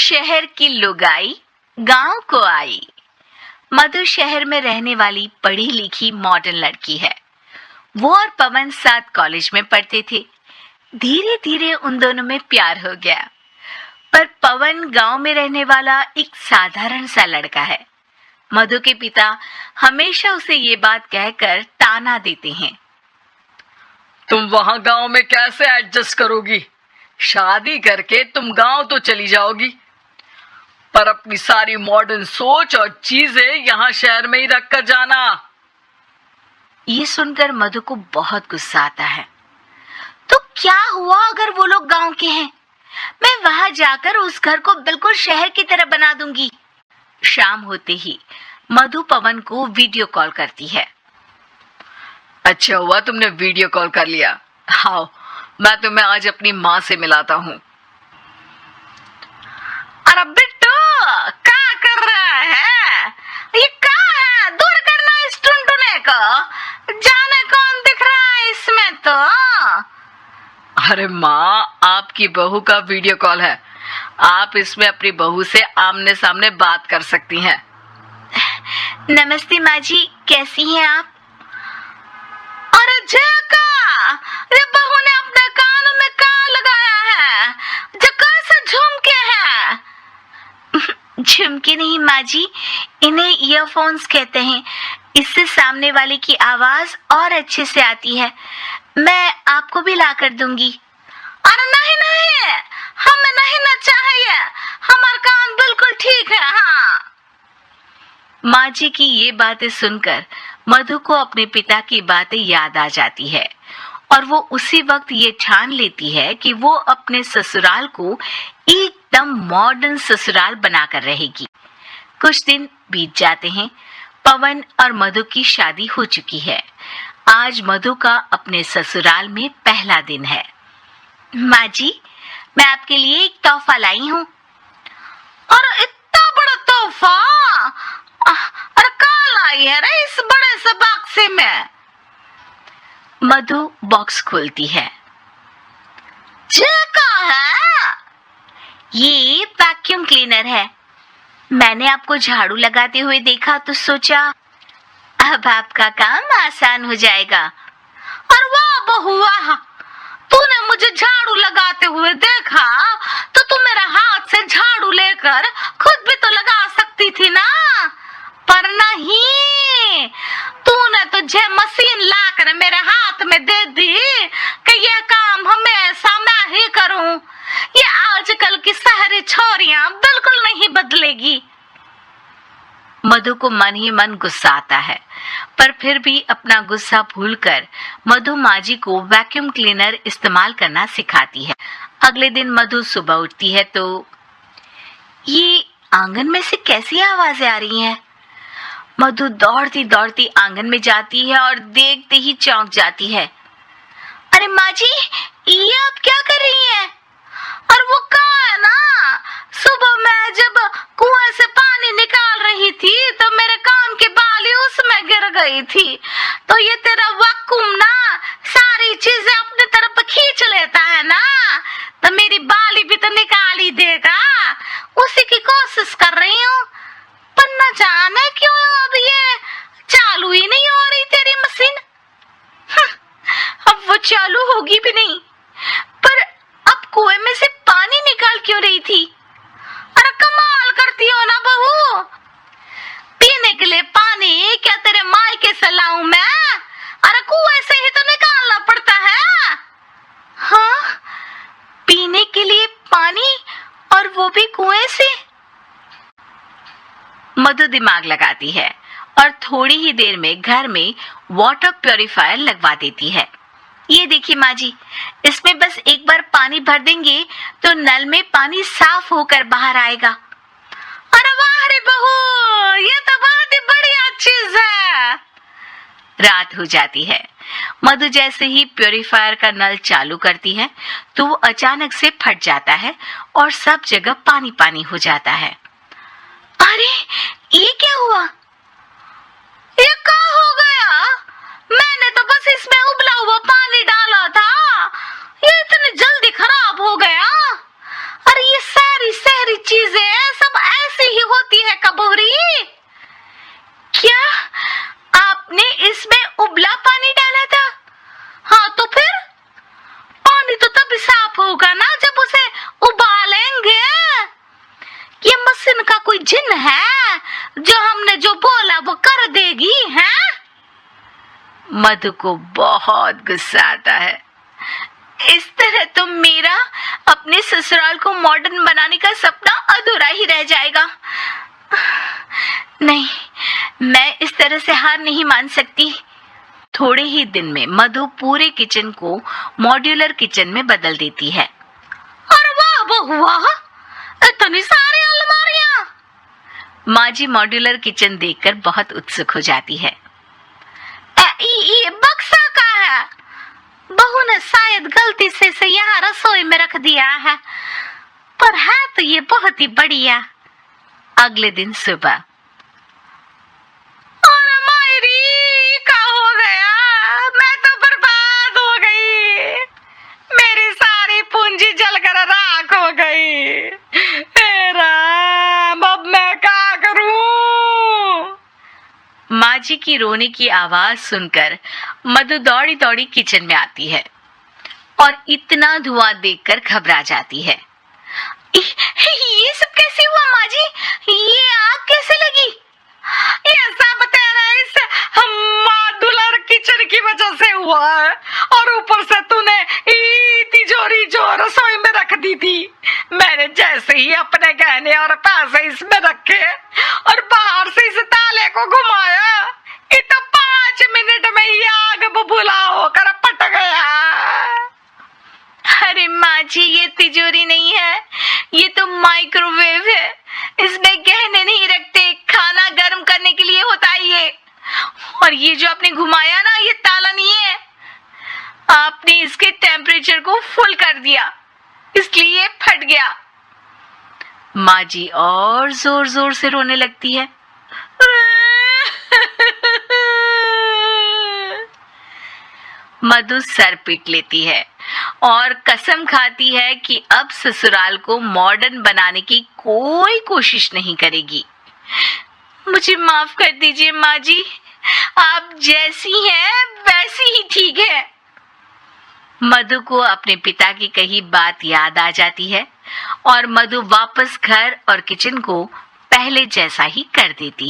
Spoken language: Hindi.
शहर की लुगाई गांव को आई। मधु शहर में रहने वाली पढ़ी लिखी मॉडर्न लड़की है। वो और पवन साथ कॉलेज में पढ़ते थे। धीरे धीरे उन दोनों में प्यार हो गया। पर पवन गांव में रहने वाला एक साधारण सा लड़का है। मधु के पिता हमेशा उसे ये बात कहकर ताना देते हैं, तुम वहां गांव में कैसे एडजस्ट करोगी? शादी करके तुम गांव तो चली जाओगी, पर अपनी सारी मॉडर्न सोच और चीजें यहाँ शहर में ही रख कर जाना। ये सुनकर मधु को बहुत गुस्सा आता है। तो क्या हुआ अगर वो लोग गांव के हैं? मैं वहां जाकर उस घर को बिल्कुल शहर की तरह बना दूंगी। शाम होते ही मधु पवन को वीडियो कॉल करती है। अच्छा हुआ तुमने वीडियो कॉल कर लिया। आओ, मैं तुम्हें आज अपनी माँ से मिलाता हूँ। अरे बिट्टू, क्या कर रहा है? ये क्या है? दूर करना इस टुनटुने को। जाने कौन दिख रहा है इसमें तो। अरे माँ, आपकी बहू का वीडियो कॉल है। आप इसमें अपनी बहू से आमने सामने बात कर सकती हैं। नमस्ते माँ जी, कैसी हैं आप? अरे जका, ये बहू ने अपने कानों में क्या लगाया है? जो कैसे झुमके हैं? झुमके नहीं माँ जी, इन्हें ईयरफोन्स कहते हैं। इससे सामने वाले की आवाज और अच्छे से आती है। मैं आपको भी ला कर दूंगी। अरे नहीं नहीं, हमें नहीं ना चाहिए। हमारा कान बिल्कुल ठीक है। हाँ। माँ जी की ये बातें सुनकर मधु को अपने पिता की बातें याद आ जाती है और वो उसी वक्त ये ठान लेती है कि वो अपने ससुराल को एकदम मॉडर्न ससुराल बनाकर रहेगी। कुछ दिन बीत जाते हैं। पवन और मधु की शादी हो चुकी है। आज मधु का अपने ससुराल में पहला दिन है। माँ जी, मैं आपके लिए एक तोहफा लाई हूँ। और इतना बड़ा तोहफा? अरे कहाँ लाई है रे इस बड़े से बक्से में? मधु बॉक्स खोलती है। ये क्या है? ये वैक्यूम क्लीनर है। मैंने आपको झाड़ू लगाते हुए देखा तो सोचा अब आपका काम आसान हो जाएगा। और वाह बहू वाह, तूने मुझे झाड़ू लगाते हुए देखा तो तू मेरे हाथ से झाड़ू लेकर खुद भी तो लगा सकती थी ना। पर नहीं, तूने तो जे मशीन लाकर मेरे हाथ में दे दी कि यह काम हमेशा मैं ही करूं। ये आजकल की शहरी छोरियां बिल्कुल नहीं बदलेगी। मधु को मन ही मन गुस्सा आता है, पर फिर भी अपना गुस्सा भूलकर मधु माँ जी को वैक्यूम क्लीनर इस्तेमाल करना सिखाती है। अगले दिन मधु सुबह उठती है तो ये आंगन में से कैसी आवाजें आ रही हैं? मधु दौड़ती दौड़ती आंगन में जाती है और देखते ही चौंक जाती है। अरे माँ जी, ये आप क्या कर रही हैं? और वो कहाँ है ना, सुबह मैं जब कुएं से पानी निकाल रही थी तो मेरे कान की बाली उसमें गिर गई थी। तो ये तेरा वैक्यूम ना सारी चीजें अपनी तरफ खींच लेता है ना, तो मेरी बाली भी तो निकाल ही देगा। उसी की कोशिश कर रही हूँ, पर न जाने क्यों अब ये चालू ही नहीं हो रही तेरी मशीन। अब वो चालू होगी भी नहीं। पर अब कुएं में से पानी निकाल क्यों रही थी? अरे कमाल करती हो ना बहू। पीने के लिए पानी क्या तेरे मायके से लाऊं मैं? अरे कुएं से ही तो निकालना पड़ता है। हाँ, पीने के लिए पानी, और वो भी कुएं से। मधु दिमाग लगाती है और थोड़ी ही देर में घर में वाटर प्यूरिफायर लगवा देती है। ये देखिए माँ जी, इसमें बस एक बार पानी भर देंगे तो नल में पानी साफ होकर बाहर आएगा। अरे वाह रे बहू, ये तो बहुत ही बढ़िया चीज है। रात हो जाती है। मधु जैसे ही प्यूरिफायर का नल चालू करती है तो वो अचानक से फट जाता है और सब जगह पानी पानी हो जाता है। अरे ये क्या हुआ? ये क्या हो गया? मैंने तो बस इसमें उबला हुआ पानी डाला था, ये इतनी जल्दी खराब हो गया। अरे ये सारी चीजें कोई जिन है जो हमने जो बोला वो कर देगी है? मधु को बहुत गुस्सा आता है। इस तरह तो मेरा अपने ससुराल को मॉडर्न बनाने का सपना अधूरा ही रह जाएगा। नहीं, मैं इस तरह से हार नहीं मान सकती। थोड़े ही दिन में मधु पूरे किचन को मॉड्यूलर किचन में बदल देती है। अरे वाह बहुआ, इतनी सारी अलमारियां! माँ जी मॉड्यूलर किचन देखकर बहुत उत्सुक हो जाती है। ये बक्सा का है? बहू ने शायद गलती से यहाँ रसोई में रख दिया है, पर है तो ये बहुत ही बढ़िया। अगले दिन सुबह, अरे मायरी, क्या हो गया? मैं तो बर्बाद हो गई, मेरी सारी पूंजी जलकर राख हो गई। हे राम, अब मैं क्या करूं? माँ जी की रोने की आवाज सुनकर मधु दौड़ी दौड़ी किचन में आती है और इतना धुआं देखकर घबरा जाती है। ये सब कैसे हुआ माँ जी? ये आग कैसे लगी? ये सब तेरा इस मॉड्यूलर किचन की वजह से हुआ है, और ऊपर से तूने तिजोरी जो रसोई में रख दी थी, मैंने जैसे ही अपने गहने और पैसे इसमें रखे और बाहर से इस ताले को घुमाया, ये तो 5 मिनट में ही आग बबूला होकर पट गया। अरे माँ जी, ये तिजोरी नहीं है, ये तो माइक्रोवेव है। इसमें गहने नहीं रखते, खाना गर्म करने के लिए होता है ये। और ये जो आपने घुमाया ना, ये ताला नहीं है, आपने इसके टेम्परेचर को फुल कर दिया, इसलिए फट गया। माँ जी और जोर जोर से रोने लगती है। मधु सर पीट लेती है और कसम खाती है कि अब ससुराल को मॉडर्न बनाने की कोई कोशिश नहीं करेगी। मुझे माफ कर दीजिए माँ जी, आप जैसी हैं वैसी ही ठीक है। मधु को अपने पिता की कही बात याद आ जाती है और मधु वापस घर और किचन को पहले जैसा ही कर देती है।